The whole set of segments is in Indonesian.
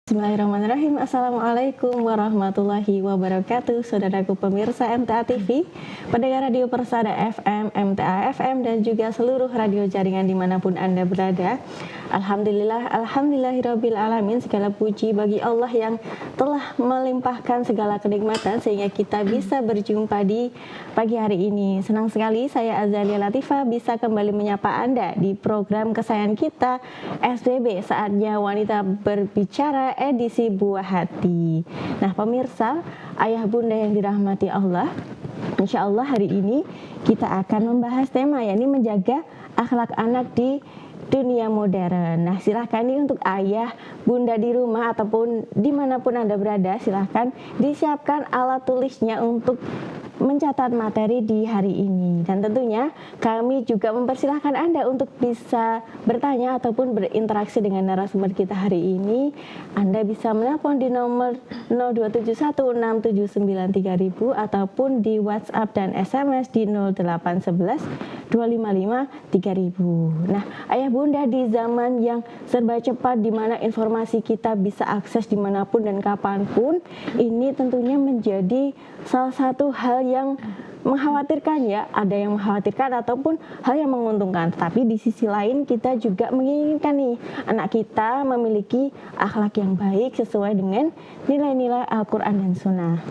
Bismillahirrahmanirrahim. Assalamualaikum warahmatullahi wabarakatuh. Saudaraku pemirsa MTA TV, pendengar radio Persada FM, MTA FM, dan juga seluruh radio jaringan dimanapun Anda berada. Alhamdulillahirabbil alamin. Segala puji bagi Allah yang telah melimpahkan segala kenikmatan sehingga kita bisa berjumpa di pagi hari ini. Senang sekali saya Azalia Latifah bisa kembali menyapa Anda di program kesayangan kita SBB, Saatnya Wanita Berbicara, edisi Buah Hati. Nah pemirsa, ayah bunda yang dirahmati Allah, insya Allah hari ini kita akan membahas tema yakni menjaga akhlak anak di dunia modern. Nah silahkan nih untuk ayah bunda di rumah ataupun dimanapun Anda berada, silahkan disiapkan alat tulisnya untuk mencatat materi di hari ini. Dan tentunya kami juga mempersilahkan Anda untuk bisa bertanya ataupun berinteraksi dengan narasumber kita hari ini. Anda bisa menelpon di nomor 02716793000 ataupun di WhatsApp dan SMS di 08112553.000. Nah, ayah bunda, di zaman yang serba cepat di mana informasi kita bisa akses dimanapun dan kapanpun, ini tentunya menjadi salah satu hal yang mengkhawatirkan ya, ada yang mengkhawatirkan ataupun hal yang menguntungkan. Tapi di sisi lain kita juga menginginkan nih anak kita memiliki akhlak yang baik sesuai dengan nilai-nilai Al-Quran dan Sunnah.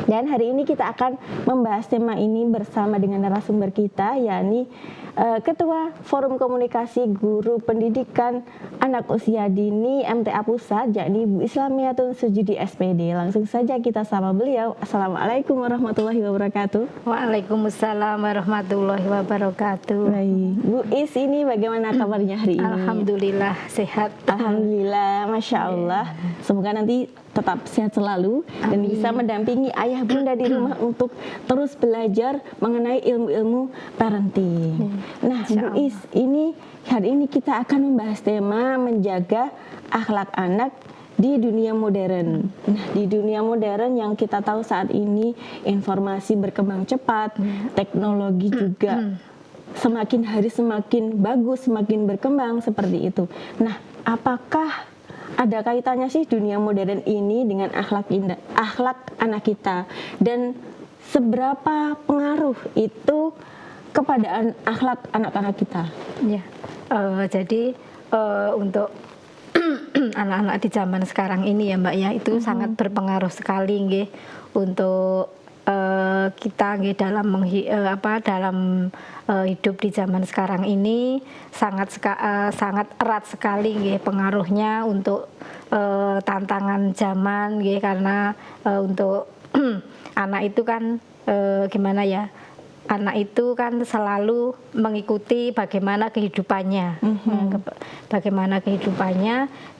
Dan hari ini kita akan membahas tema ini bersama dengan narasumber kita, yakni Ketua Forum Komunikasi Guru Pendidikan Anak Usia Dini MTA Pusat, yakni Bu Islamiatun Sujudi SPD. Langsung saja kita sapa beliau. Assalamualaikum warahmatullahi wabarakatuh. Waalaikumsalam warahmatullahi wabarakatuh. Baik, Bu Is, ini bagaimana kabarnya hari ini? Alhamdulillah sehat. Alhamdulillah, Masya Allah. Semoga nanti tetap sehat selalu dan bisa mendampingi ayah bunda di rumah untuk terus belajar mengenai ilmu-ilmu parenting. Nah, Bu Is, ini hari ini kita akan membahas tema menjaga akhlak anak di dunia modern. Nah, di dunia modern yang kita tahu saat ini informasi berkembang cepat, teknologi juga semakin hari semakin bagus, semakin berkembang seperti itu. Nah, apakah ada kaitannya sih dunia modern ini dengan akhlak anak kita, dan seberapa pengaruh itu kepada akhlak anak-anak kita? Ya, jadi untuk anak-anak di zaman sekarang ini ya Mbak ya, itu sangat berpengaruh sekali nggih untuk kita nggih dalam hidup di zaman sekarang ini sangat erat sekali nggih pengaruhnya untuk tantangan zaman nggih, karena untuk anak itu kan gimana ya, anak itu kan selalu mengikuti bagaimana kehidupannya,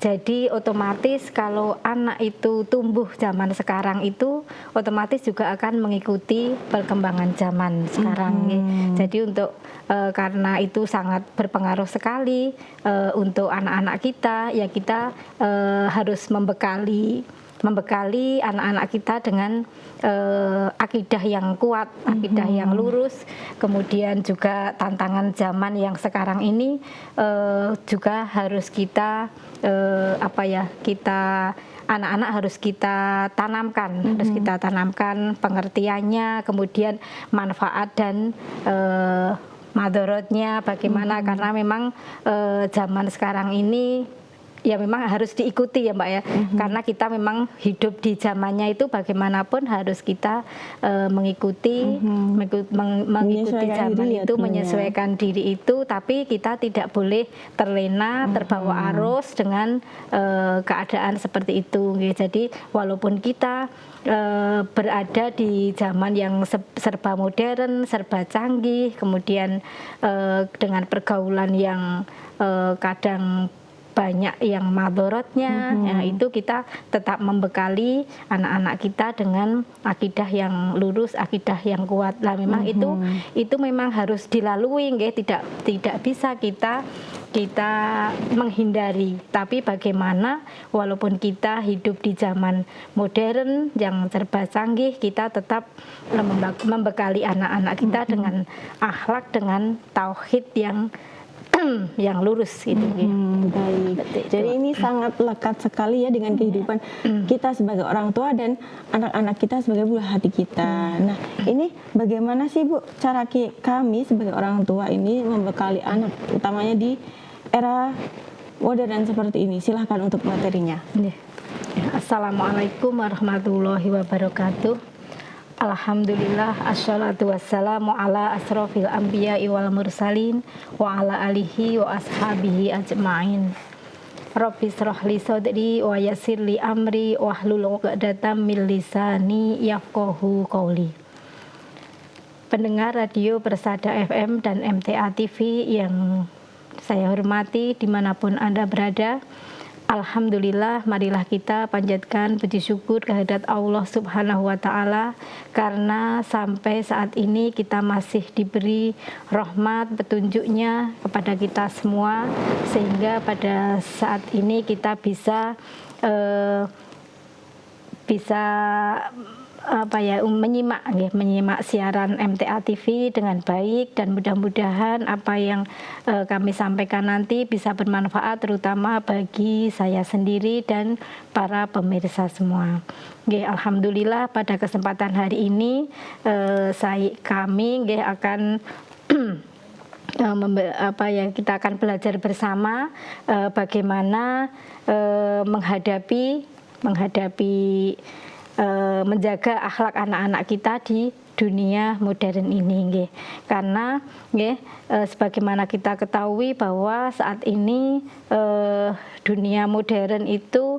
Jadi otomatis kalau anak itu tumbuh zaman sekarang itu otomatis juga akan mengikuti perkembangan zaman sekarang. Jadi untuk karena itu sangat berpengaruh sekali untuk anak-anak kita, ya kita harus membekali anak-anak kita dengan akidah yang kuat, akidah yang lurus. Kemudian juga tantangan zaman yang sekarang ini juga harus kita anak-anak harus kita tanamkan pengertiannya, kemudian manfaat dan madorotnya bagaimana, karena memang zaman sekarang ini ya memang harus diikuti ya Mbak ya, karena kita memang hidup di zamannya itu bagaimanapun harus kita mengikuti zaman itu, menyesuaikan diri itu, tapi kita tidak boleh terlena, terbawa arus dengan keadaan seperti itu. Jadi walaupun kita berada di zaman yang serba modern, serba canggih, kemudian dengan pergaulan yang kadang banyak yang madorotnya, ya, itu kita tetap membekali anak-anak kita dengan akidah yang lurus, akidah yang kuat. Lah memang itu memang harus dilalui, nggih, tidak bisa kita menghindari. Tapi bagaimana walaupun kita hidup di zaman modern yang serba canggih, kita tetap membekali anak-anak kita dengan akhlak, dengan tauhid yang yang lurus gitu ya. Baik. Seperti itu. Jadi ini sangat lekat sekali ya dengan kehidupan kita sebagai orang tua dan anak-anak kita sebagai buah hati kita. Nah, ini bagaimana sih Bu cara kami sebagai orang tua ini membekali anak, utamanya di era modern seperti ini? Silahkan untuk materinya. Ya. Assalamualaikum warahmatullahi wabarakatuh. Alhamdulillah, assalatu wassalamu ala asrofil anbiya'i wal mursalin wa ala alihi wa ashabihi ajma'in. Rabbi shrah li sadri wa yassir li amri wahlul 'uqdatam min lisani yafqahu qawli. Pendengar radio Persada FM dan MTA TV yang saya hormati dimanapun Anda berada, alhamdulillah, marilah kita panjatkan puji syukur kehadirat Allah Subhanahu wa Ta'ala, karena sampai saat ini kita masih diberi rahmat petunjuknya kepada kita semua, sehingga pada saat ini kita bisa menyimak siaran MTA TV dengan baik, dan mudah-mudahan apa yang kami sampaikan nanti bisa bermanfaat terutama bagi saya sendiri dan para pemirsa semua. Alhamdulillah, pada kesempatan hari ini kami akan kita akan belajar bersama bagaimana menjaga akhlak anak-anak kita di dunia modern ini, karena sebagaimana kita ketahui bahwa saat ini dunia modern itu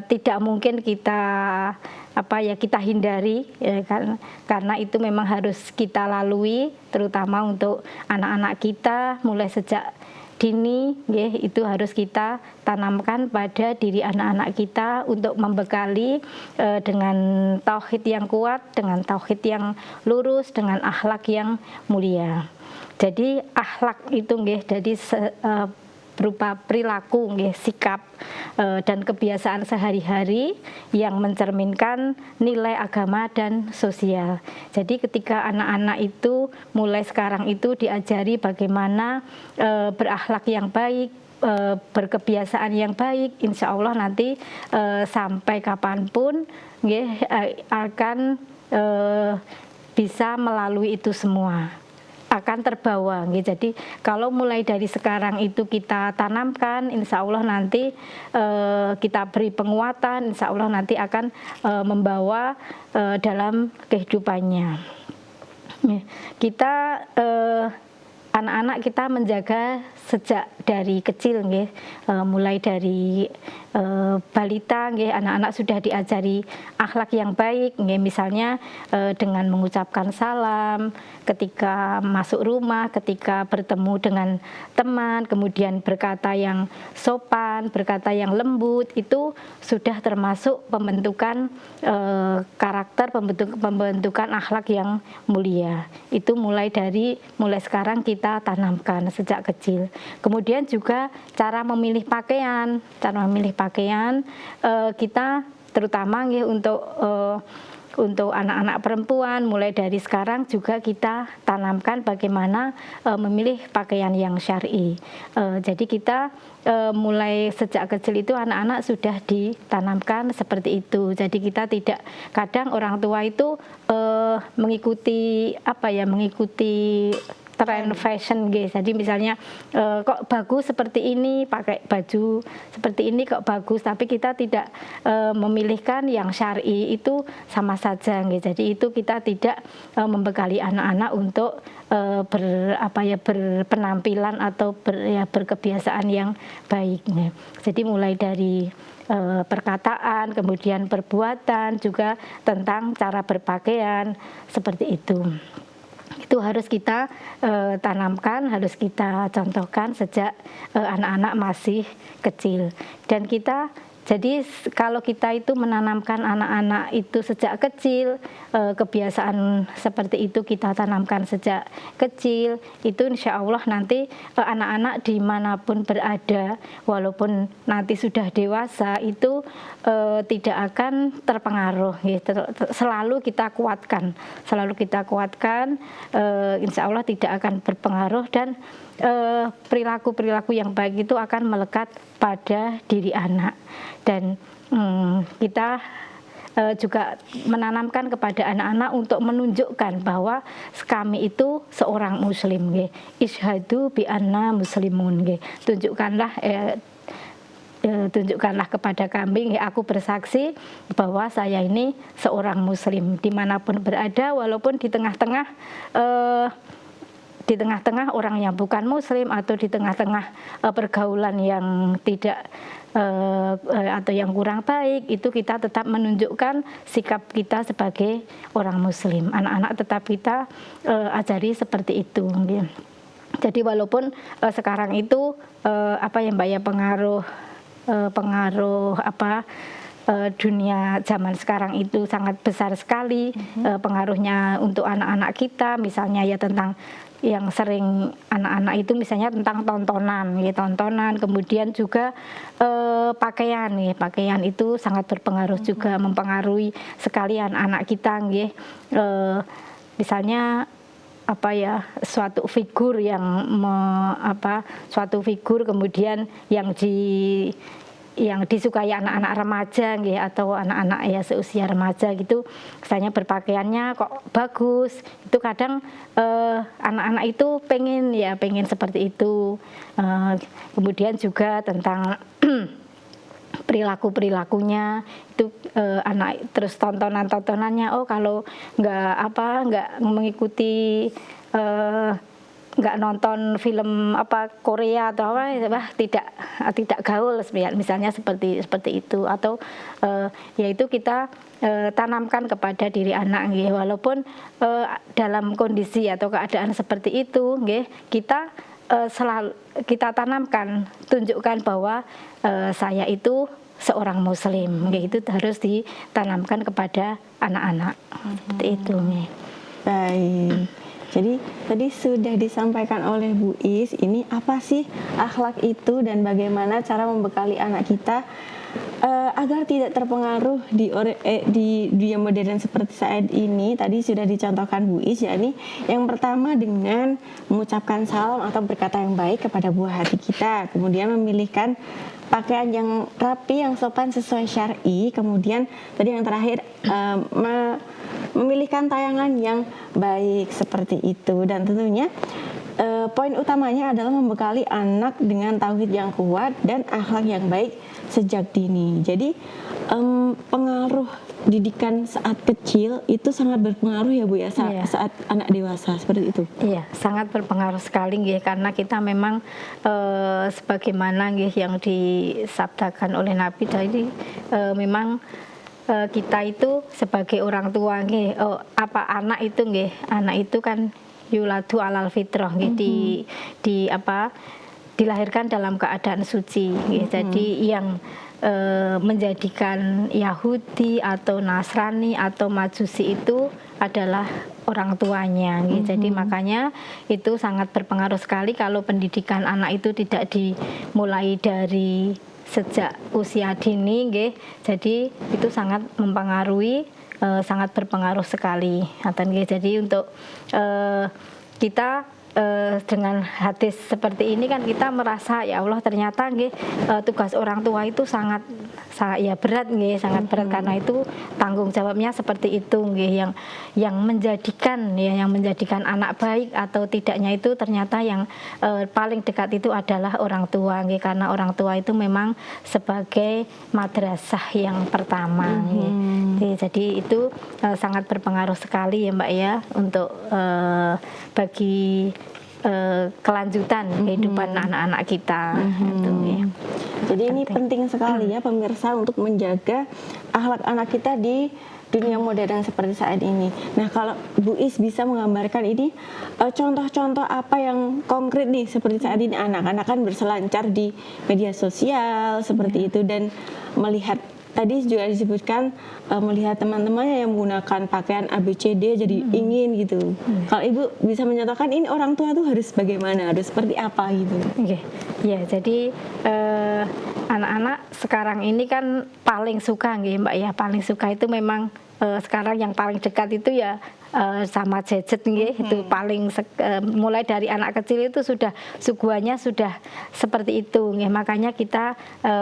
tidak mungkin kita hindari, karena itu memang harus kita lalui, terutama untuk anak-anak kita mulai sejak dini, itu harus kita tanamkan pada diri anak-anak kita untuk membekali dengan tauhid yang kuat, dengan tauhid yang lurus, dengan akhlak yang mulia. Jadi akhlak itu jadi berupa perilaku, sikap dan kebiasaan sehari-hari yang mencerminkan nilai agama dan sosial. Jadi ketika anak-anak itu mulai sekarang itu diajari bagaimana berakhlak yang baik, berkebiasaan yang baik, insya Allah nanti sampai kapanpun akan bisa melalui itu semua, akan terbawa. Jadi kalau mulai dari sekarang itu kita tanamkan, insya Allah nanti kita beri penguatan, insya Allah nanti akan membawa dalam kehidupannya. Kita anak-anak kita menjaga sejak dari kecil, mulai dari balita, anak-anak sudah diajari akhlak yang baik, misalnya dengan mengucapkan salam ketika masuk rumah, ketika bertemu dengan teman, kemudian berkata yang sopan, berkata yang lembut, itu sudah termasuk pembentukan karakter, pembentukan akhlak yang mulia. Itu mulai sekarang kita tanamkan sejak kecil. Kemudian juga cara memilih pakaian, kita terutama untuk anak-anak perempuan, mulai dari sekarang juga kita tanamkan bagaimana memilih pakaian yang syar'i. Jadi kita mulai sejak kecil itu anak-anak sudah ditanamkan seperti itu. Jadi kita tidak, kadang orang tua itu mengikuti tren fashion, jadi misalnya kok bagus seperti ini, pakai baju seperti ini kok bagus, tapi kita tidak memilihkan yang syar'i, itu sama saja, jadi itu kita tidak membekali anak-anak untuk berpenampilan atau berkebiasaan yang baik. Jadi mulai dari perkataan, kemudian perbuatan, juga tentang cara berpakaian, seperti itu. Itu harus kita tanamkan, harus kita contohkan sejak anak-anak masih kecil. Dan jadi kalau kita itu menanamkan anak-anak itu sejak kecil, kebiasaan seperti itu kita tanamkan sejak kecil, itu insya Allah nanti anak-anak dimanapun berada, walaupun nanti sudah dewasa, itu tidak akan terpengaruh, selalu kita kuatkan, insya Allah tidak akan berpengaruh, dan perilaku-perilaku yang baik itu akan melekat pada diri anak. Dan kita juga menanamkan kepada anak-anak untuk menunjukkan bahwa kami itu seorang muslim nggih. Isyhadu bi anna muslimun nggih. Tunjukkanlah kepada kami, aku bersaksi bahwa saya ini seorang muslim dimanapun berada, walaupun di tengah-tengah orang yang bukan muslim atau di tengah-tengah pergaulan yang tidak atau yang kurang baik, itu kita tetap menunjukkan sikap kita sebagai orang muslim. Anak-anak tetap kita ajari seperti itu. Jadi walaupun sekarang itu apa ya Mbak ya, pengaruh dunia zaman sekarang itu sangat besar sekali, pengaruhnya untuk anak-anak kita, misalnya ya tentang yang sering anak-anak itu misalnya tentang tontonan, kemudian juga pakaian itu sangat berpengaruh juga, mempengaruhi sekali anak-anak kita misalnya suatu figur kemudian yang disukai anak-anak remaja atau anak-anak ya seusia remaja gitu, misalnya berpakaiannya kok bagus, itu kadang anak-anak itu pengen seperti itu. Kemudian juga tentang perilakunya itu anak, terus tontonannya, kalau nggak mengikuti nggak nonton film Korea atau tidak gaul, misalnya seperti itu, atau yaitu kita tanamkan kepada diri anak walaupun dalam kondisi atau keadaan seperti itu kita selalu kita tanamkan, tunjukkan bahwa saya itu seorang muslim, itu harus ditanamkan kepada anak-anak. Seperti itu Baik. Jadi tadi sudah disampaikan oleh Bu Is, ini apa sih akhlak itu dan bagaimana cara membekali anak kita agar tidak terpengaruh di dunia modern seperti saat ini. Tadi sudah dicontohkan Bu Is, yakni yang pertama dengan mengucapkan salam atau berkata yang baik kepada buah hati kita, kemudian memilihkan pakaian yang rapi, yang sopan sesuai syar'i, kemudian tadi yang terakhir memilihkan tayangan yang baik seperti itu. Dan tentunya poin utamanya adalah membekali anak dengan tauhid yang kuat dan akhlak yang baik sejak dini. Jadi pengaruh didikan saat kecil itu sangat berpengaruh ya Bu ya, saat anak dewasa seperti itu. Iya, sangat berpengaruh sekali karena kita memang sebagaimana yang disabdakan oleh Nabi tadi, memang kita itu sebagai orang tua anak itu kan yuladu alal fitrah dilahirkan dalam keadaan suci. Jadi yang menjadikan Yahudi atau Nasrani atau Majusi itu adalah orang tuanya. Jadi makanya itu sangat berpengaruh sekali kalau pendidikan anak itu tidak dimulai dari sejak usia dini, jadi itu sangat mempengaruhi, sangat berpengaruh sekali. Jadi untuk kita dengan hadis seperti ini kan kita merasa ya Allah ternyata tugas orang tua itu sangat berat sangat berat, karena itu tanggung jawabnya seperti itu yang menjadikan anak baik atau tidaknya itu ternyata yang paling dekat itu adalah orang tua karena orang tua itu memang sebagai madrasah yang pertama. Jadi itu sangat berpengaruh sekali ya Mbak ya untuk bagi kelanjutan kehidupan anak-anak kita. Jadi ini penting sekali ya pemirsa untuk menjaga akhlak anak kita di dunia modern seperti saat ini. Nah, kalau Bu Is bisa menggambarkan ini contoh-contoh apa yang konkret nih seperti saat ini anak-anak kan berselancar di media sosial seperti itu dan melihat tadi juga disebutkan melihat teman-temannya yang menggunakan pakaian ABCD jadi ingin gitu. Kalau Ibu bisa menyatakan ini orang tua tuh harus bagaimana, harus seperti apa gitu. Ya, jadi anak-anak sekarang ini kan paling suka Mbak ya, paling suka itu memang sekarang yang paling dekat itu ya sama gadget nggih, itu paling mulai dari anak kecil itu sudah suguhannya sudah seperti itu nggih. Makanya kita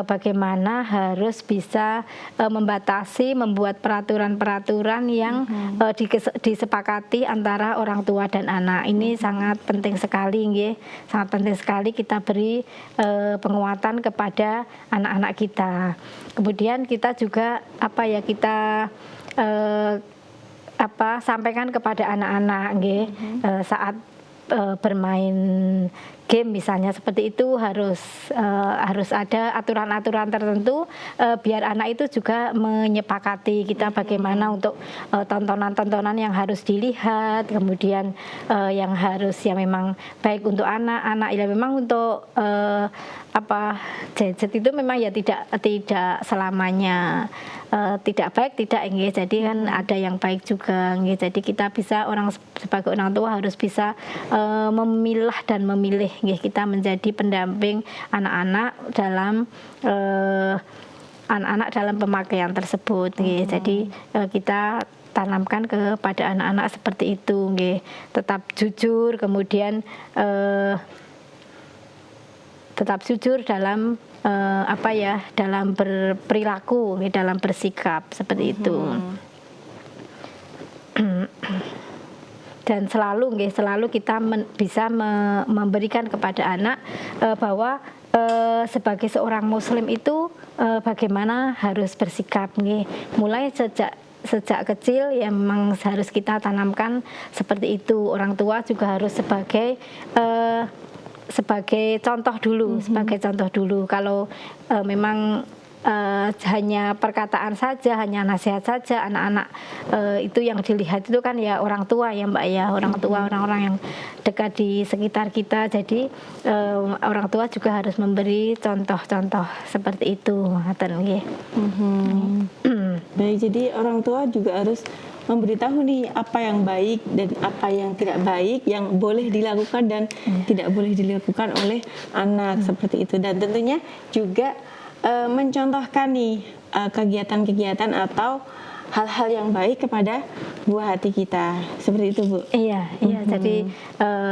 bagaimana harus bisa membatasi, membuat peraturan-peraturan yang disepakati antara orang tua dan anak. Ini sangat penting sekali nggih. Sangat penting sekali kita beri penguatan kepada anak-anak kita. Kemudian kita juga kita sampaikan kepada anak-anak nggih, saat bermain game misalnya seperti itu harus ada aturan-aturan tertentu biar anak itu juga menyepakati kita bagaimana untuk tontonan-tontonan yang harus dilihat, kemudian yang harus memang baik untuk anak-anak ya memang untuk gadget itu memang ya tidak selamanya tidak baik, tidak nggih. Jadi kan ada yang baik juga nggih. Jadi kita bisa sebagai orang tua harus bisa memilah dan memilih nggih, kita menjadi pendamping anak-anak dalam pemakaian tersebut nggih. Jadi kita tanamkan kepada anak-anak seperti itu nggih. Tetap jujur, kemudian tetap jujur dalam dalam berperilaku, dalam bersikap seperti itu. Dan selalu kita bisa memberikan kepada anak bahwa sebagai seorang muslim itu bagaimana harus bersikap nggih. Mulai sejak kecil ya memang harus kita tanamkan seperti itu. Orang tua juga harus sebagai contoh dulu. Kalau memang hanya perkataan saja, hanya nasihat saja, anak-anak itu yang dilihat itu kan ya orang tua ya Mbak ya, orang tua, orang-orang yang dekat di sekitar kita. Jadi orang tua juga harus memberi contoh-contoh seperti itu, ngoten nggih. Baik, jadi orang tua juga harus memberitahu nih apa yang baik dan apa yang tidak baik, yang boleh dilakukan dan tidak boleh dilakukan oleh anak seperti itu. Dan tentunya juga mencontohkan nih kegiatan-kegiatan atau hal-hal yang baik kepada buah hati kita, seperti itu Bu. Iya. Jadi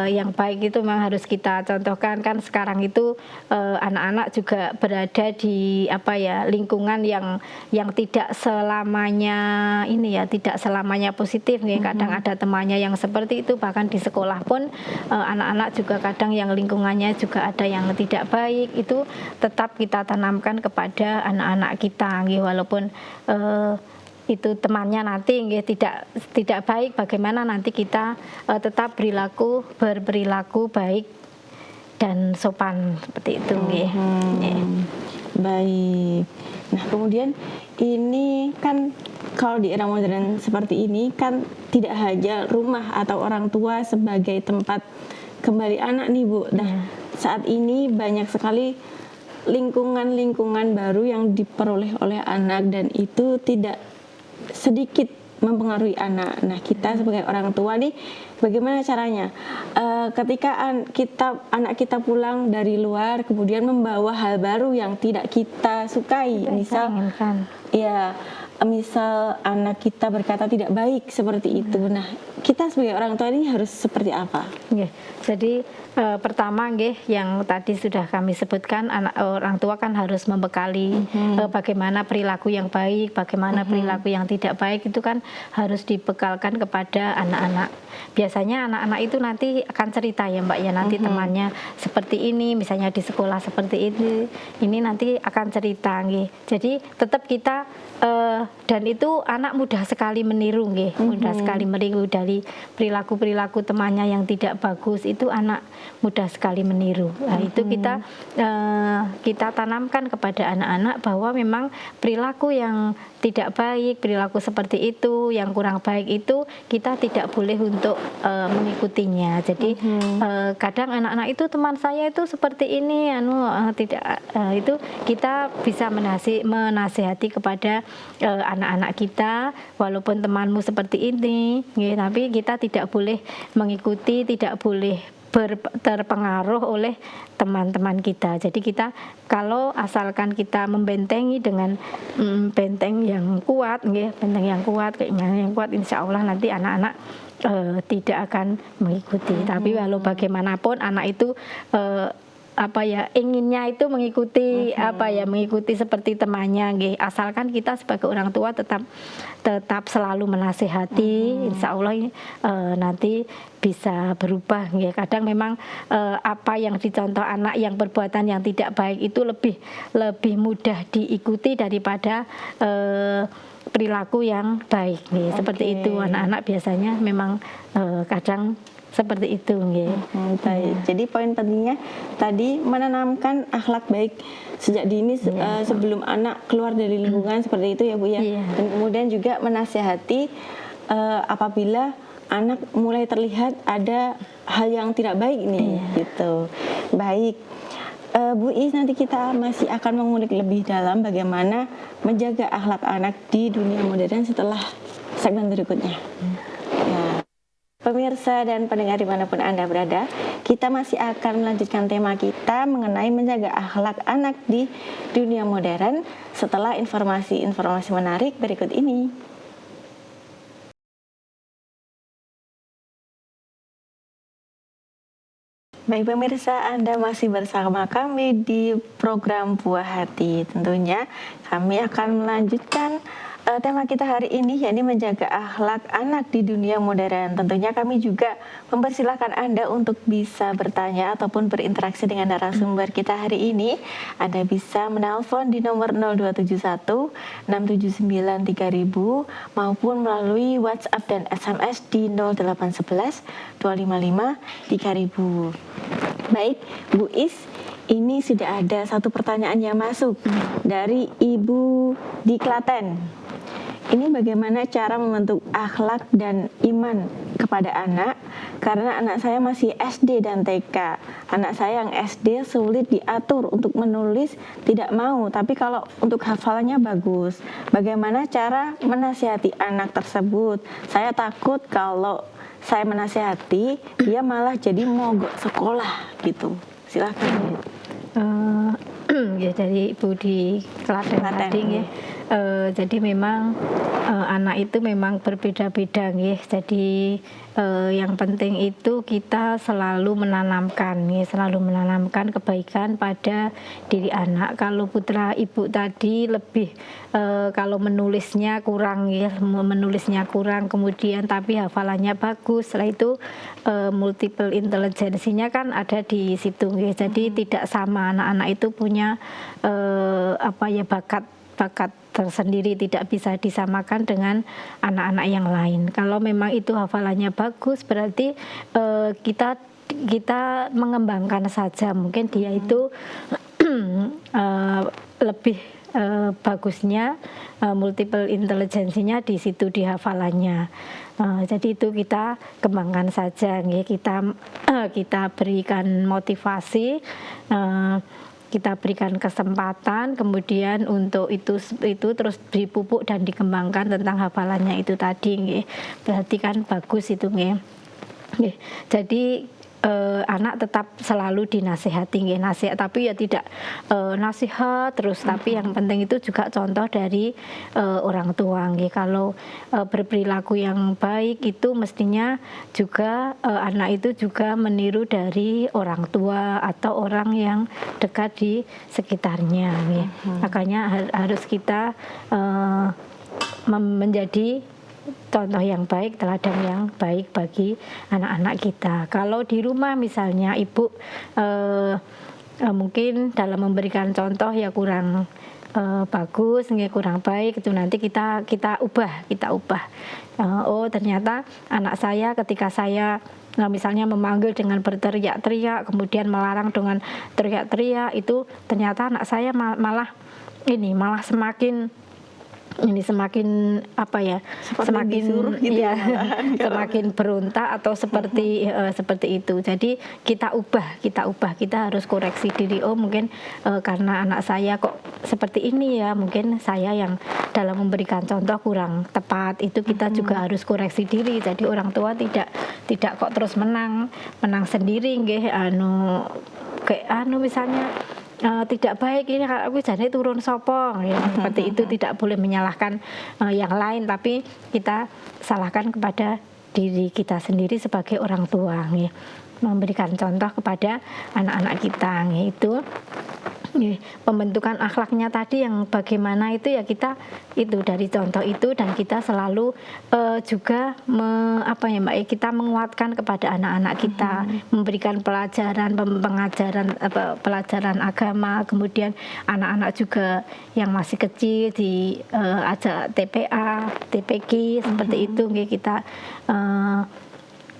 yang baik itu memang harus kita contohkan. Kan sekarang itu anak-anak juga berada di lingkungan yang tidak selamanya tidak selamanya positif nih. Kadang ada temannya yang seperti itu, bahkan di sekolah pun anak-anak juga kadang yang lingkungannya juga ada yang tidak baik. Itu tetap kita tanamkan kepada anak-anak kita nih, walaupun itu temannya nanti tidak baik, bagaimana nanti kita tetap berperilaku baik dan sopan seperti itu nggih. Baik. Nah, kemudian ini kan kalau di era modern seperti ini kan tidak hanya rumah atau orang tua sebagai tempat kembali anak nih Bu. Nah, saat ini banyak sekali lingkungan-lingkungan baru yang diperoleh oleh anak dan itu tidak sedikit mempengaruhi anak. Nah, kita sebagai orang tua nih, bagaimana caranya? Ketika anak kita pulang dari luar, kemudian membawa hal baru yang tidak kita sukai, misal anak kita berkata tidak baik seperti itu. Nah, kita sebagai orang tua ini harus seperti apa? Jadi pertama yang tadi sudah kami sebutkan, orang tua kan harus membekali bagaimana perilaku yang baik, bagaimana perilaku yang tidak baik itu kan harus dibekalkan kepada anak-anak. Biasanya anak-anak itu nanti akan cerita ya Mbak ya, nanti temannya seperti ini, misalnya di sekolah seperti ini nanti akan cerita nggih. Jadi tetap kita dan itu anak mudah sekali meniru nggih, mudah sekali meniru dari perilaku-perilaku temannya yang tidak bagus, itu anak mudah sekali meniru. Nah, itu kita tanamkan kepada anak-anak bahwa memang perilaku yang tidak baik, perilaku seperti itu, yang kurang baik itu kita tidak boleh untuk mengikutinya. Jadi kadang anak-anak itu teman saya itu seperti ini, itu kita bisa menasihati kepada anak-anak kita, walaupun temanmu seperti ini, tapi kita tidak boleh mengikuti, tidak boleh terpengaruh oleh teman-teman kita. Jadi kita kalau asalkan kita membentengi dengan benteng yang kuat, benteng yang kuat, keimanan yang kuat, insya Allah nanti anak-anak tidak akan mengikuti. Tapi walau bagaimanapun anak itu inginnya itu mengikuti mengikuti seperti temannya, asalkan kita sebagai orang tua tetap selalu menasehati, insya Allah nanti bisa berubah. Kadang memang apa yang dicontoh anak yang perbuatan yang tidak baik itu lebih mudah diikuti daripada perilaku yang baik. Seperti itu anak-anak biasanya memang kadang seperti itu. Baik. Jadi poin pentingnya tadi menanamkan akhlak baik sejak dini sebelum anak keluar dari lingkungan seperti itu ya Bu ya. Dan kemudian juga menasihati apabila anak mulai terlihat ada hal yang tidak baik nih gitu. Baik. Bu Is, nanti kita masih akan mengulik lebih dalam bagaimana menjaga akhlak anak di dunia modern setelah segmen berikutnya. Pemirsa dan pendengar dimanapun Anda berada, kita masih akan melanjutkan tema kita mengenai menjaga akhlak anak di dunia modern setelah informasi-informasi menarik berikut ini. Baik pemirsa, Anda masih bersama kami di program Buah Hati. Tentunya kami akan melanjutkan tema kita hari ini, yakni menjaga akhlak anak di dunia modern. Tentunya kami juga mempersilahkan Anda untuk bisa bertanya ataupun berinteraksi dengan narasumber kita hari ini. Anda bisa menelpon di nomor 0271 679 3000 maupun melalui WhatsApp dan SMS di 0811 255 3000. Baik, Bu Is, ini sudah ada satu pertanyaan yang masuk dari Ibu di Klaten. Ini bagaimana cara membentuk akhlak dan iman kepada anak, karena anak saya masih SD dan TK. Anak saya yang SD sulit diatur untuk menulis, tidak mau, tapi kalau untuk hafalannya bagus. Bagaimana cara menasihati anak tersebut? Saya takut kalau saya menasihati, dia malah jadi mogok sekolah gitu. Silakan. Ya, dari Ibu di Klaten tadi ya. Jadi memang anak itu memang berbeda-beda ya. Jadi yang penting itu kita selalu menanamkan kebaikan pada diri anak. Kalau putra Ibu tadi lebih kalau menulisnya kurang, kemudian tapi hafalannya bagus. Setelah itu multiple intelligensinya kan ada di situ ya. Jadi tidak sama, anak-anak itu punya bakat tersendiri, tidak bisa disamakan dengan anak-anak yang lain. Kalau memang itu hafalannya bagus, berarti kita mengembangkan saja. Mungkin dia itu lebih bagusnya multiple intelligensinya di situ, di hafalannya. Jadi itu kita kembangkan saja, kita berikan motivasi, kita berikan kesempatan, kemudian untuk itu terus dipupuk dan dikembangkan tentang hafalannya itu tadi, berarti kan bagus itu, Jadi anak tetap selalu dinasihati, nasihat, tapi ya tidak nasihat terus, tapi yang penting itu juga contoh dari orang tua. Kalau berperilaku yang baik itu mestinya juga anak itu juga meniru dari orang tua atau orang yang dekat di sekitarnya. Makanya harus kita menjadi contoh yang baik, teladan yang baik bagi anak-anak kita. Kalau di rumah misalnya Ibu mungkin dalam memberikan contoh ya kurang bagus, kurang baik, itu nanti kita ubah. Oh ternyata anak saya ketika saya misalnya memanggil dengan berteriak-teriak, kemudian melarang dengan teriak-teriak, itu ternyata anak saya malah semakin ini semakin apa ya, Seperti semakin disuruh gitu ya, malahan. semakin berontak atau seperti itu. Jadi kita harus koreksi diri. Oh mungkin karena anak saya kok seperti ini ya, mungkin saya yang dalam memberikan contoh kurang tepat. Itu kita juga harus koreksi diri. Jadi orang tua tidak kok terus menang sendiri nggih, kayak misalnya tidak baik ini kalau aku jadi turun sopong ya, seperti itu. Tidak boleh menyalahkan yang lain, tapi kita salahkan kepada diri kita sendiri sebagai orang tua ya. Memberikan contoh kepada anak-anak kita itu pembentukan akhlaknya tadi yang bagaimana itu ya, kita itu dari contoh itu, dan kita selalu juga kita menguatkan kepada anak-anak kita, memberikan pengajaran pelajaran agama. Kemudian anak-anak juga yang masih kecil ajak TPA, TPQ seperti itu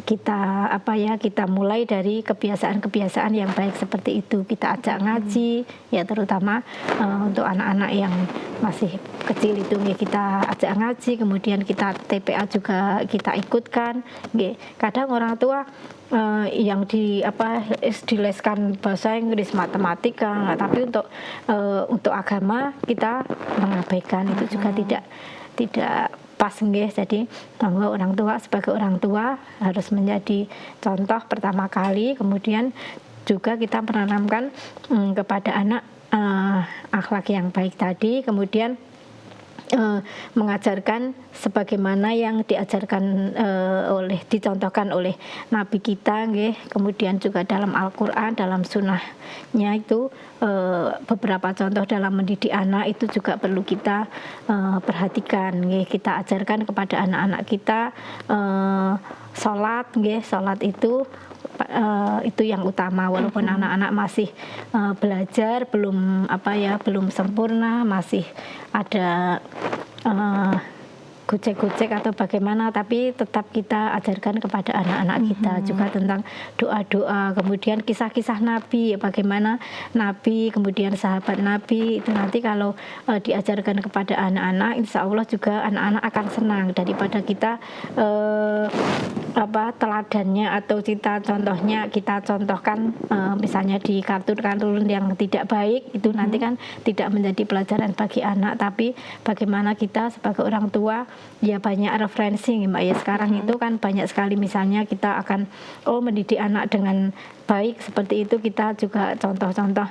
kita mulai dari kebiasaan-kebiasaan yang baik seperti itu. Kita ajak ngaji ya, terutama untuk anak-anak yang masih kecil itu kita ajak ngaji, kemudian kita TPA juga kita ikutkan. Kadang orang tua yang dileskan bahasa Inggris, matematika, tapi untuk agama kita mengabaikan. Itu juga tidak pas nggih. Jadi bahwa orang tua sebagai orang tua harus menjadi contoh pertama kali, kemudian juga kita menanamkan kepada anak akhlak yang baik tadi, kemudian mengajarkan sebagaimana yang diajarkan dicontohkan oleh Nabi kita nggih. Kemudian juga dalam Al-Qur'an, dalam sunnahnya itu beberapa contoh dalam mendidik anak itu juga perlu kita perhatikan nggih. Kita ajarkan kepada anak-anak kita sholat nggih. Sholat itu yang utama, walaupun anak-anak masih belajar, belum sempurna, masih ada gocek-gocek atau bagaimana, tapi tetap kita ajarkan kepada anak-anak kita juga tentang doa-doa, kemudian kisah-kisah Nabi, bagaimana Nabi, kemudian sahabat Nabi. Itu nanti kalau diajarkan kepada anak-anak, insya Allah juga anak-anak akan senang daripada kita teladannya atau contohnya kita contohkan misalnya di kartun-kartun yang tidak baik. Itu nanti kan tidak menjadi pelajaran bagi anak, tapi bagaimana kita sebagai orang tua ya banyak referensi Mbak ya. Sekarang itu kan banyak sekali, misalnya kita akan mendidik anak dengan baik seperti itu, kita juga contoh-contoh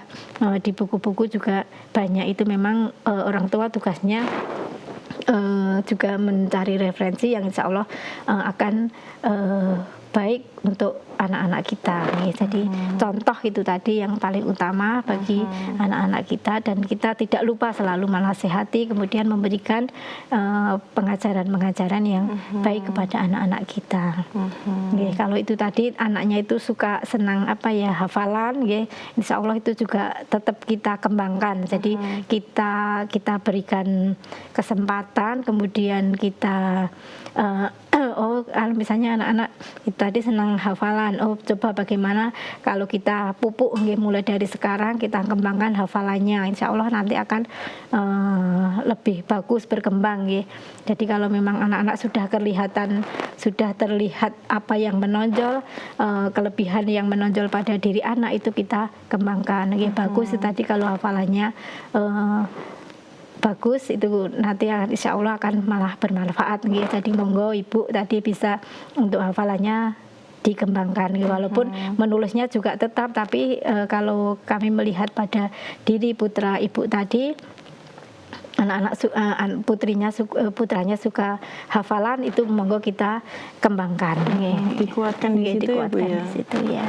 di buku-buku juga banyak. Itu memang orang tua tugasnya juga mencari referensi yang insya Allah akan baik untuk anak-anak kita nih. Jadi contoh itu tadi yang paling utama bagi anak-anak kita, dan kita tidak lupa selalu menasihati, kemudian memberikan pengajaran-pengajaran yang baik kepada anak-anak kita. Kalau itu tadi anaknya itu senang hafalan, insya Allah itu juga tetap kita kembangkan. Jadi kita berikan kesempatan, kemudian kita misalnya anak-anak itu tadi senang hafalan, coba bagaimana kalau kita pupuk mulai dari sekarang, kita kembangkan hafalannya, insya Allah nanti akan lebih bagus berkembang. Jadi kalau memang anak-anak sudah terlihat apa yang menonjol, kelebihan yang menonjol pada diri anak, itu kita kembangkan. Bagus tadi kalau hafalannya bagus, itu nanti insya Allah akan malah bermanfaat. Jadi monggo ibu tadi bisa untuk hafalannya dikembangkan, walaupun menulisnya juga tetap, tapi kalau kami melihat pada diri putra ibu tadi, anak-anak putranya suka hafalan, itu monggo kita kembangkan, dikuatkan di situ ya Bu ya. Di situ ya.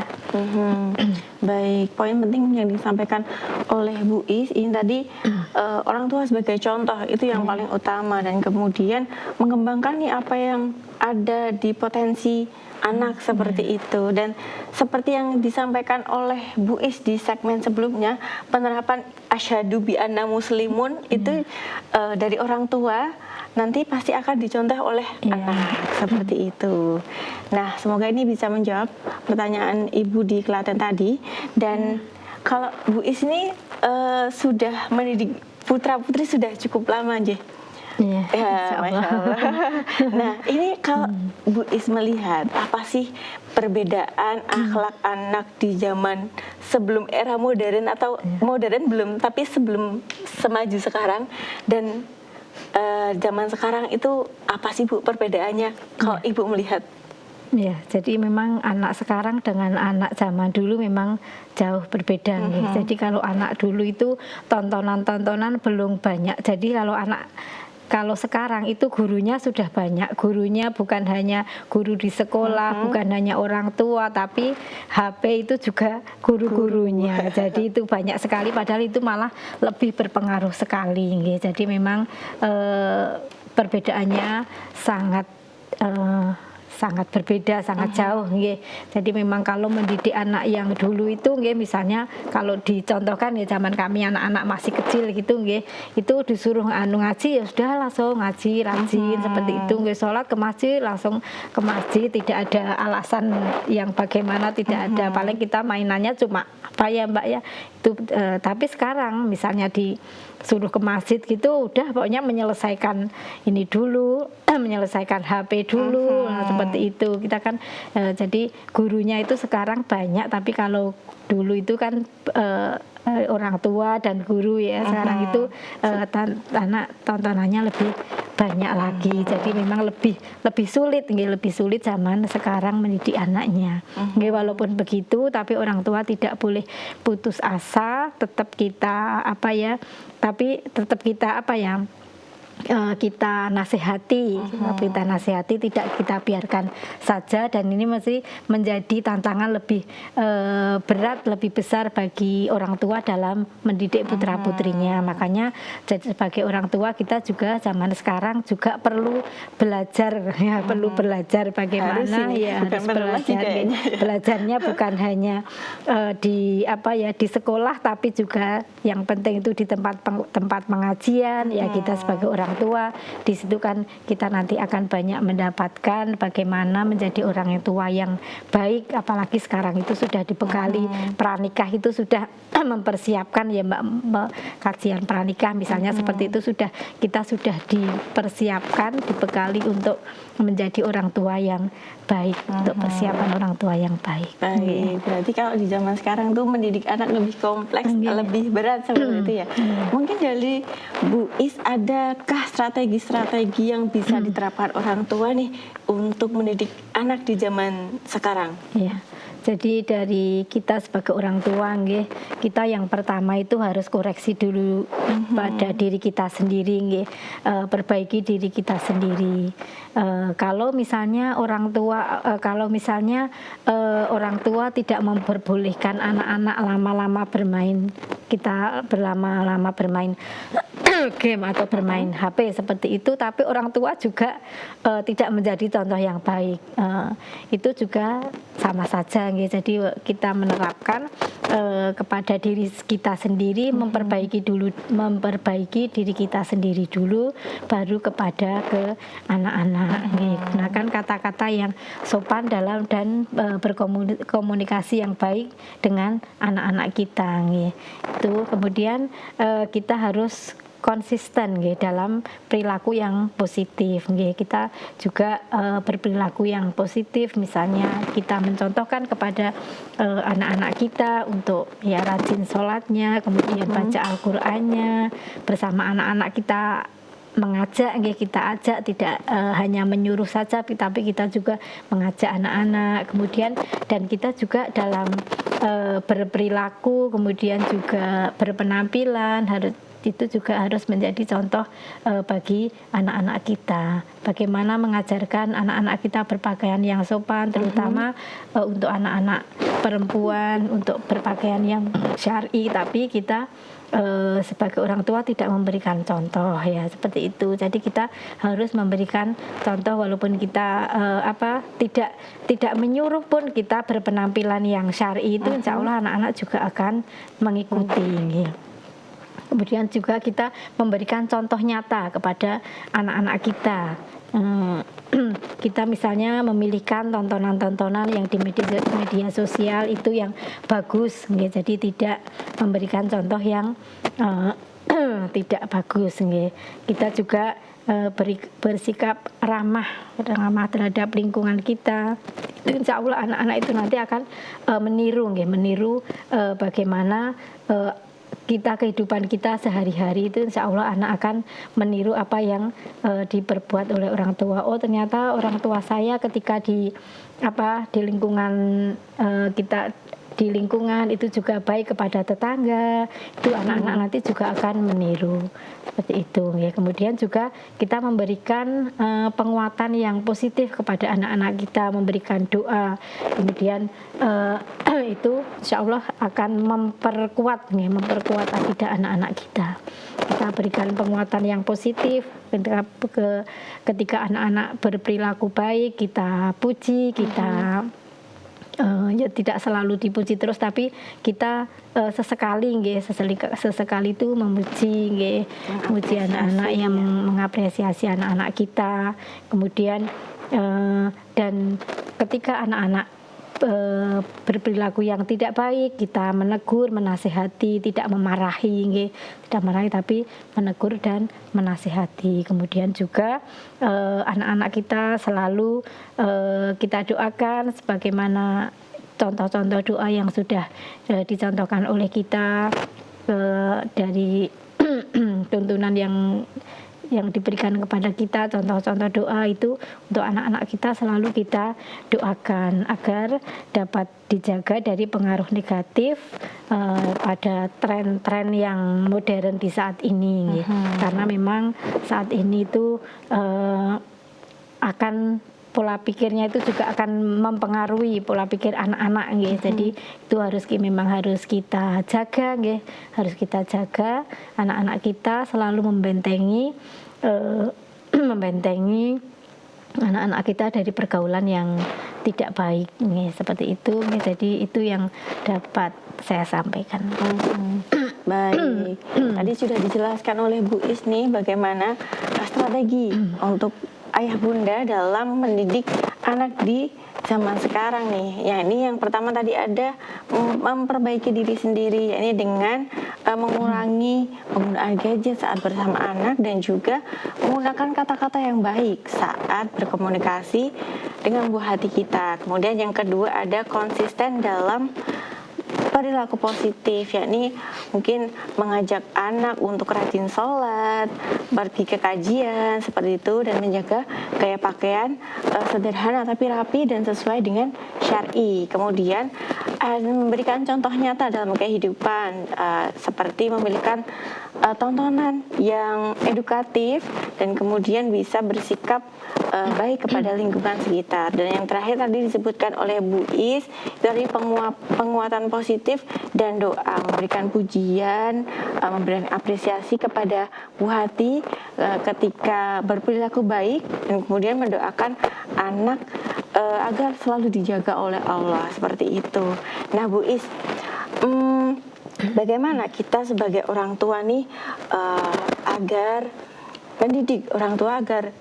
Baik, poin penting yang disampaikan oleh Bu Is ini tadi, orang tua sebagai contoh itu yang paling utama, dan kemudian mengembangkan nih apa yang ada di potensi anak seperti itu. Dan seperti yang disampaikan oleh Bu Is di segmen sebelumnya, penerapan asyhadu bi anna muslimun itu dari orang tua nanti pasti akan dicontoh oleh anak seperti itu. Nah, semoga ini bisa menjawab pertanyaan Ibu di Klaten tadi. Dan kalau Bu Is ini sudah mendidik putra-putri sudah cukup lama, Iya, Ya, insya Allah. Masya Allah. Nah, ini kalau Bu Is melihat apa sih perbedaan akhlak anak di zaman sebelum era modern atau modern belum, tapi sebelum semaju sekarang dan zaman sekarang itu apa sih Bu perbedaannya kalau Ibu melihat? Ya, jadi memang anak sekarang dengan anak zaman dulu memang jauh berbeda. Nggih. Jadi kalau anak dulu itu tontonan-tontonan belum banyak. Jadi kalau sekarang itu gurunya sudah banyak. Gurunya bukan hanya guru di sekolah, bukan hanya orang tua, tapi HP itu juga guru-gurunya. Jadi itu banyak sekali, padahal itu malah lebih berpengaruh sekali. Nggih. Jadi memang perbedaannya sangat berbeda, sangat jauh nggih. Jadi memang kalau mendidik anak yang dulu itu nggih, misalnya kalau dicontohkan ya zaman kami anak-anak masih kecil gitu nggih, itu disuruh ngaji ya sudah langsung ngaji rajin seperti itu nggih, sholat ke masjid langsung ke masjid, tidak ada alasan yang bagaimana, tidak ada, paling kita mainannya cuma apa ya Mbak ya itu. Tapi sekarang misalnya disuruh ke masjid gitu udah pokoknya menyelesaikan ini dulu, menyelesaikan HP dulu. Nah, seperti itu kita kan jadi gurunya itu sekarang banyak, tapi kalau dulu itu kan orang tua dan guru ya, sekarang itu anak tontonannya lebih banyak lagi. Jadi memang lebih sulit nggih, lebih sulit zaman sekarang mendidik anaknya. Nggih, walaupun begitu tapi orang tua tidak boleh putus asa, tetap kita kita nasihati, tidak kita biarkan saja, dan ini mesti menjadi tantangan lebih berat, lebih besar bagi orang tua dalam mendidik putra putrinya. Makanya jadi sebagai orang tua kita juga zaman sekarang juga perlu belajar ya, perlu belajar bagaimana harus belajar. Belajarnya bukan hanya di sekolah, tapi juga yang penting itu di tempat pengajian ya. Kita sebagai orang tua di situ kan kita nanti akan banyak mendapatkan bagaimana menjadi orang tua yang baik, apalagi sekarang itu sudah dibekali pranikah, itu sudah mempersiapkan ya Mbak, kajian pranikah misalnya seperti itu kita sudah dipersiapkan, dibekali untuk menjadi orang tua yang baik, untuk persiapan orang tua yang baik. Baik, berarti kalau di zaman sekarang tuh mendidik anak lebih kompleks, lebih berat seperti itu ya. Mungkin dari Bu Is adakah strategi-strategi yang bisa diterapkan orang tua nih untuk mendidik anak di zaman sekarang? Iya. Jadi dari kita sebagai orang tua nggih, kita yang pertama itu harus koreksi dulu pada diri kita sendiri nggih, perbaiki diri kita sendiri. Kalau misalnya orang tua tidak memperbolehkan anak-anak lama-lama bermain, kita berlama-lama bermain game atau bermain HP seperti itu, tapi orang tua juga tidak menjadi contoh yang baik, itu juga sama saja. Jadi kita menerapkan kepada diri kita sendiri, memperbaiki diri kita sendiri dulu, baru kepada ke anak-anak. Gunakan kata-kata yang sopan dalam dan berkomunikasi yang baik dengan anak-anak kita. Itu kemudian kita harus konsisten dalam perilaku yang positif. Kita juga berperilaku yang positif, misalnya kita mencontohkan kepada anak-anak kita untuk ya rajin sholatnya, kemudian baca Al-Qur'annya bersama anak-anak kita, mengajak kita ajak, tidak hanya menyuruh saja, tapi kita juga mengajak anak-anak. Kemudian dan kita juga dalam berperilaku, kemudian juga berpenampilan itu juga harus menjadi contoh bagi anak-anak kita. Bagaimana mengajarkan anak-anak kita berpakaian yang sopan, terutama untuk anak-anak perempuan, untuk berpakaian yang syar'i, tapi kita sebagai orang tua tidak memberikan contoh ya, seperti itu. Jadi kita harus memberikan contoh, walaupun kita tidak menyuruh pun kita berpenampilan yang syar'i, itu insya Allah anak-anak juga akan mengikuti. Kemudian juga kita memberikan contoh nyata kepada anak-anak kita. Kita misalnya memilihkan tontonan-tontonan yang di media sosial itu yang bagus, jadi tidak memberikan contoh yang tidak bagus. Kita juga bersikap ramah terhadap lingkungan kita, itu insya Allah anak-anak itu nanti akan meniru bagaimana kehidupan kita sehari-hari itu, insya Allah anak akan meniru apa yang diperbuat oleh orang tua. Oh, ternyata orang tua saya ketika di lingkungan kita, di lingkungan itu juga baik kepada tetangga, itu anak-anak nanti juga akan meniru seperti itu ya. Kemudian juga kita memberikan penguatan yang positif kepada anak-anak kita, memberikan doa, kemudian itu insya Allah akan memperkuat akidah anak-anak kita. Kita berikan penguatan yang positif ketika anak-anak berperilaku baik, kita puji, kita ya tidak selalu dipuji terus, tapi kita sesekali itu memuji anak-anak, yang mengapresiasi anak-anak kita. Kemudian dan ketika anak-anak berperilaku yang tidak baik, kita menegur, menasihati, tidak memarahi, tapi menegur dan menasihati. Kemudian juga anak-anak kita selalu kita doakan sebagaimana contoh-contoh doa yang sudah dicontohkan oleh kita dari tuntunan yang diberikan kepada kita, contoh-contoh doa itu untuk anak-anak kita selalu kita doakan agar dapat dijaga dari pengaruh negatif pada tren-tren yang modern di saat ini. Karena memang saat ini itu akan pola pikirnya itu juga akan mempengaruhi pola pikir anak-anak nggih. Jadi itu memang harus kita jaga nggih. Harus kita jaga anak-anak kita selalu membentengi anak-anak kita dari pergaulan yang tidak baik nggih, seperti itu nggih. Jadi itu yang dapat saya sampaikan. Baik. Tadi sudah dijelaskan oleh Bu Is nih bagaimana strategi untuk ayah bunda dalam mendidik anak di zaman sekarang nih. Ya, ini yang pertama tadi ada memperbaiki diri sendiri, yakni dengan mengurangi penggunaan gadget saat bersama anak dan juga menggunakan kata-kata yang baik saat berkomunikasi dengan buah hati kita. Kemudian yang kedua ada konsisten dalam perilaku positif, yakni mungkin mengajak anak untuk rajin sholat, pergi ke kajian seperti itu, dan menjaga gaya pakaian sederhana tapi rapi dan sesuai dengan syar'i. Kemudian memberikan contoh nyata dalam kehidupan, seperti memberikan tontonan yang edukatif dan kemudian bisa bersikap baik kepada lingkungan sekitar. Dan yang terakhir tadi disebutkan oleh Bu Is dari penguatan positif dan doa, memberikan pujian, memberikan apresiasi kepada Bu Hati ketika berperilaku baik, dan kemudian mendoakan anak agar selalu dijaga oleh Allah, seperti itu. Nah Bu Is, bagaimana kita sebagai orang tua nih agar mendidik orang tua agar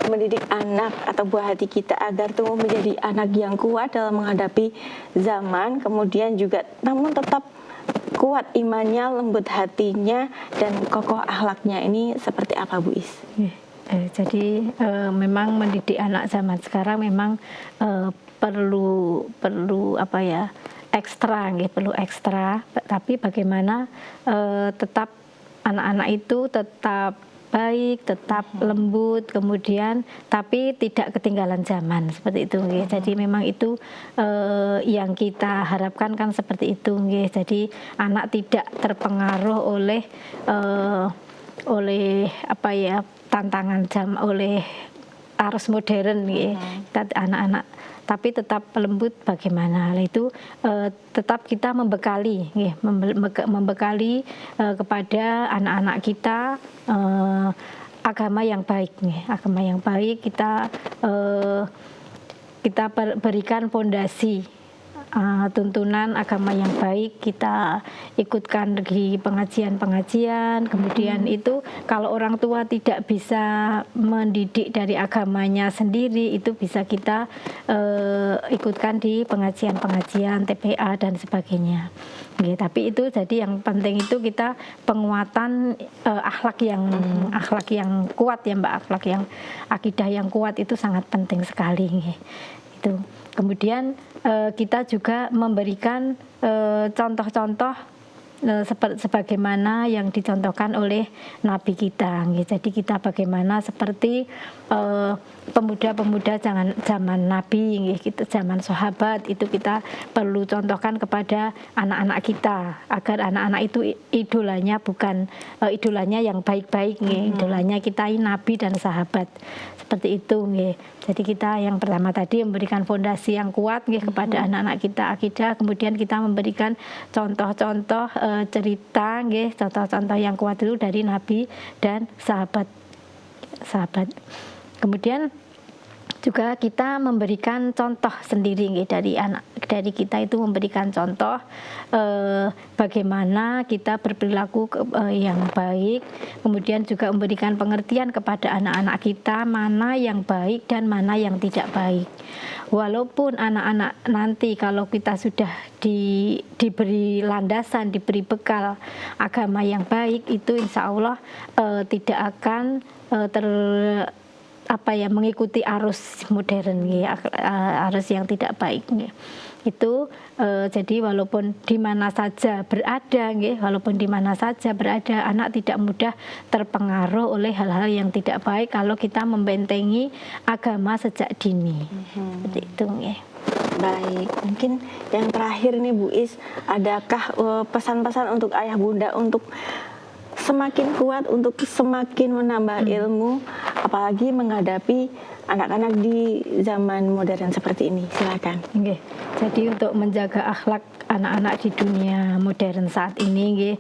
mendidik anak atau buah hati kita agar tumbuh menjadi anak yang kuat dalam menghadapi zaman, kemudian juga namun tetap kuat imannya, lembut hatinya, dan kokoh akhlaknya. Ini seperti apa Bu Is? Jadi memang mendidik anak zaman sekarang memang perlu ekstra, perlu ekstra. Tapi bagaimana tetap anak-anak itu tetap baik, tetap lembut, kemudian tapi tidak ketinggalan zaman, seperti itu nggih. Jadi memang itu yang kita harapkan kan seperti itu nggih. Jadi anak tidak terpengaruh oleh tantangan zaman, oleh arus modern nggih. Anak-anak tapi tetap lembut bagaimana. Itu tetap kita membekali kepada anak-anak kita agama yang baik nih. Agama yang baik kita berikan fondasi tuntunan agama yang baik, kita ikutkan di pengajian-pengajian. Kemudian itu kalau orang tua tidak bisa mendidik dari agamanya sendiri, itu bisa kita ikutkan di pengajian-pengajian TPA dan sebagainya. Tapi itu jadi yang penting itu kita penguatan akhlak yang kuat ya Mbak, akhlak yang akidah yang kuat itu sangat penting sekali. Itu. Kemudian kita juga memberikan contoh-contoh sebagaimana yang dicontohkan oleh Nabi kita. Jadi kita bagaimana seperti pemuda-pemuda zaman Nabi, zaman sahabat, itu kita perlu contohkan kepada anak-anak kita agar anak-anak itu idolanya bukan idolanya yang baik-baik, idolanya kita ini Nabi dan sahabat. Seperti itu. Jadi kita yang pertama tadi memberikan fondasi yang kuat kepada anak-anak kita akidah, kemudian kita memberikan contoh-contoh cerita, contoh-contoh yang kuat itu dari Nabi dan sahabat. Kemudian juga kita memberikan contoh sendiri dari kita itu memberikan contoh bagaimana kita berperilaku yang baik, kemudian juga memberikan pengertian kepada anak-anak kita mana yang baik dan mana yang tidak baik. Walaupun anak-anak nanti kalau kita sudah diberi landasan, diberi bekal agama yang baik, itu insya Allah tidak akan mengikuti arus modern, arus yang tidak baik. Itu jadi walaupun di mana saja berada, anak tidak mudah terpengaruh oleh hal-hal yang tidak baik kalau kita membentengi agama sejak dini. Seperti itu. Baik, mungkin yang terakhir nih Bu Is, adakah pesan-pesan untuk ayah bunda untuk semakin kuat, untuk semakin menambah ilmu, apalagi menghadapi anak-anak di zaman modern seperti ini? Silakan. Jadi untuk menjaga akhlak anak-anak di dunia modern saat ini,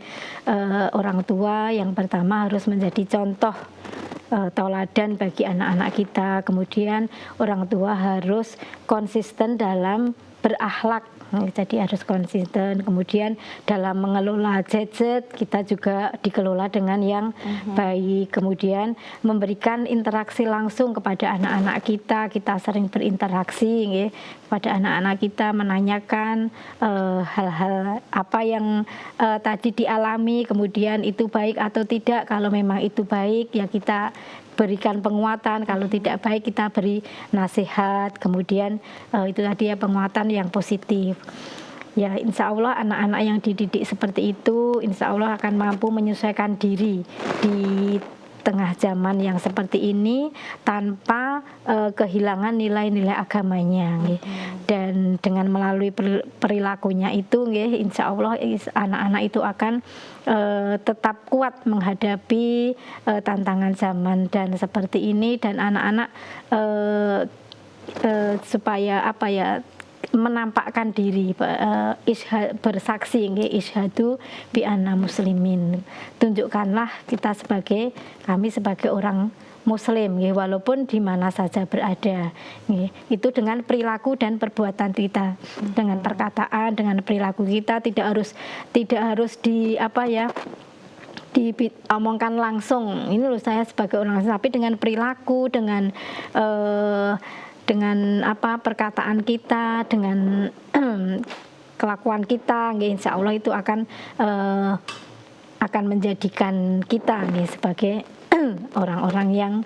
orang tua yang pertama harus menjadi contoh tauladan bagi anak-anak kita. Kemudian orang tua harus konsisten dalam berakhlak, jadi harus konsisten. Kemudian dalam mengelola gadget kita juga dikelola dengan yang baik. Kemudian memberikan interaksi langsung kepada anak-anak kita sering berinteraksi kepada anak-anak kita, menanyakan hal-hal apa yang tadi dialami, kemudian itu baik atau tidak. Kalau memang itu baik ya kita berikan penguatan, kalau tidak baik kita beri nasihat. Kemudian itu tadi ya, penguatan yang positif. Ya insya Allah anak-anak yang dididik seperti itu insya Allah akan mampu menyesuaikan diri di tengah zaman yang seperti ini tanpa kehilangan nilai-nilai agamanya. Dan dengan melalui perilakunya itu insya Allah anak-anak itu akan tetap kuat menghadapi tantangan zaman dan seperti ini, dan anak-anak supaya menampakkan diri, bersaksi, isyhadu bi anna muslimin. Tunjukkanlah kami sebagai orang Muslim, walaupun di mana saja berada. Itu dengan perilaku dan perbuatan kita, dengan perkataan, dengan perilaku kita tidak harus diomongkan langsung. Ini loh saya sebagai orang Muslim, tapi dengan perilaku, dengan perkataan kita, dengan kelakuan kita, insya Allah itu akan menjadikan kita sebagai orang-orang yang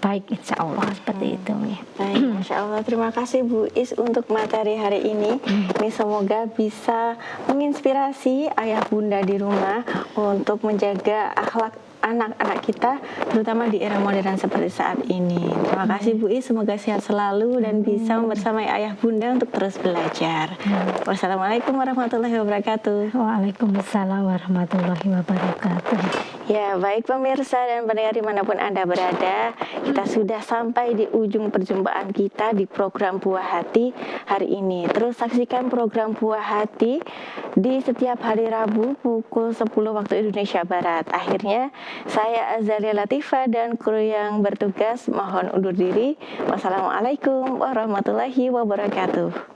baik, insya Allah seperti itu. Baik, Masya Allah, terima kasih Bu Is untuk materi hari ini. Ini semoga bisa menginspirasi ayah bunda di rumah untuk menjaga akhlak anak-anak kita, terutama di era modern seperti saat ini. Terima kasih Bu Is, semoga sehat selalu dan bisa membersamai ayah bunda untuk terus belajar. Wassalamualaikum warahmatullahi wabarakatuh. Waalaikumsalam warahmatullahi wabarakatuh. Ya, baik pemirsa dan pendengar dimanapun Anda berada, kita sudah sampai di ujung perjumpaan kita di program Buah Hati hari ini. Terus saksikan program Buah Hati di setiap hari Rabu pukul 10 waktu Indonesia Barat. Akhirnya, saya Azalia Latifah dan kru yang bertugas mohon undur diri. Wassalamualaikum warahmatullahi wabarakatuh.